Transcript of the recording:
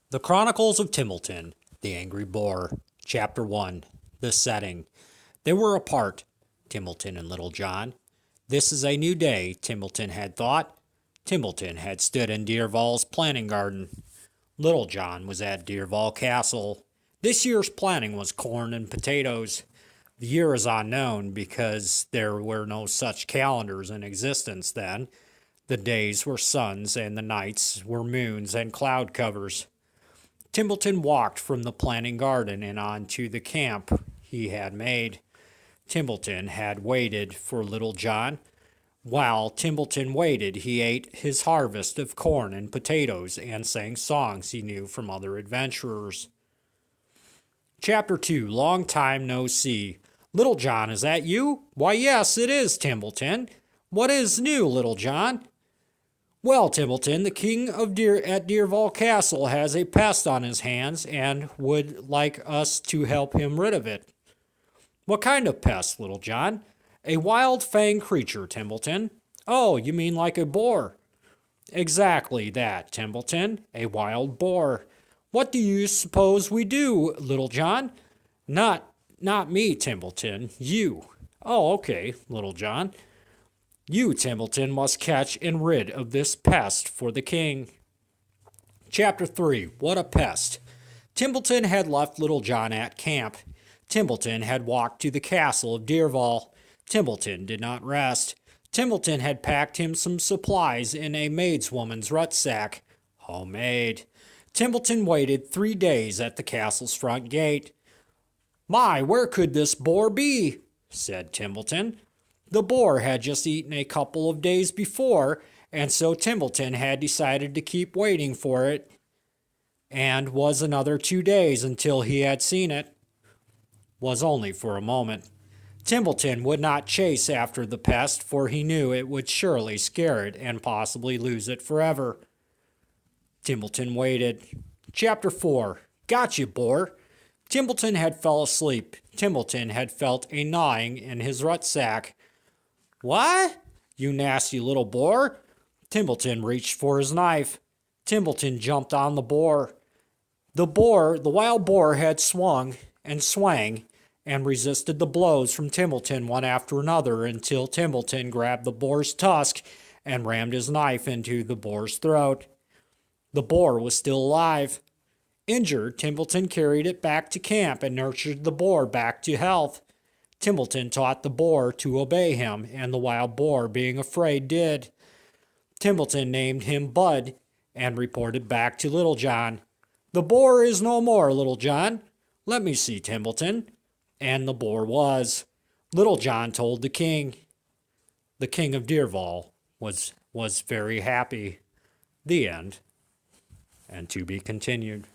The Chronicles of Timbletin, The Angry Boar, Chapter 1, The Setting. They were apart, Timbletin and Little John. This is a new day, Timbletin had thought. Timbletin had stood in Deerval's planting garden. Little John was at Deerval Castle. This year's planting was corn and potatoes. The year is unknown because there were no such calendars in existence then. The days were suns and the nights were moons and cloud covers. Timbletin walked from the planting garden and on to the camp he had made. Timbletin had waited for Little John. While Timbletin waited, he ate his harvest of corn and potatoes and sang songs he knew from other adventurers. Chapter 2, Long Time No See. Little John, is that you? Why, yes, it is, Timbletin. What is new, Little John? Well, Timbletin, the king of Deerval Castle has a pest on his hands and would like us to help him rid of it. What kind of pest, Little John? A wild-fanged creature, Timbletin. Oh, you mean like a boar? Exactly that, Timbletin, a wild boar. What do you suppose we do, Little John? Not me, Timbletin, you. Oh, okay, Little John. You, Timbletin, must catch and rid of this pest for the king. Chapter 3, What a Pest. Timbletin had left Little John at camp. Timbletin had walked to the castle of Deerval. Timbletin did not rest. Timbletin had packed him some supplies in a maid's-woman's rucksack. Homemade. Timbletin waited 3 days at the castle's front gate. My, where could this boar be? Said Timbletin. The boar had just eaten a couple of days before, and so Timbletin had decided to keep waiting for it, and was another 2 days until he had seen it. Was only for a moment. Timbletin would not chase after the pest, for he knew it would surely scare it and possibly lose it forever. Timbletin waited. Chapter 4, Gotcha, boar. Timbletin had fell asleep. Timbletin had felt a gnawing in his rucksack. What? You nasty little boar? Timbletin reached for his knife. Timbletin jumped on the boar. The wild boar had swung and swang and resisted the blows from Timbletin one after another until Timbletin grabbed the boar's tusk and rammed his knife into the boar's throat. The boar was still alive. Injured, Timbletin carried it back to camp and nurtured the boar back to health. Timbletin taught the boar to obey him, and the wild boar, being afraid, did. Timbletin named him Bud and reported back to Little John. The boar is no more, Little John. Let me see, Timbletin. And the boar was. Little John told the king. The king of Deerval was very happy. The end. And to be continued.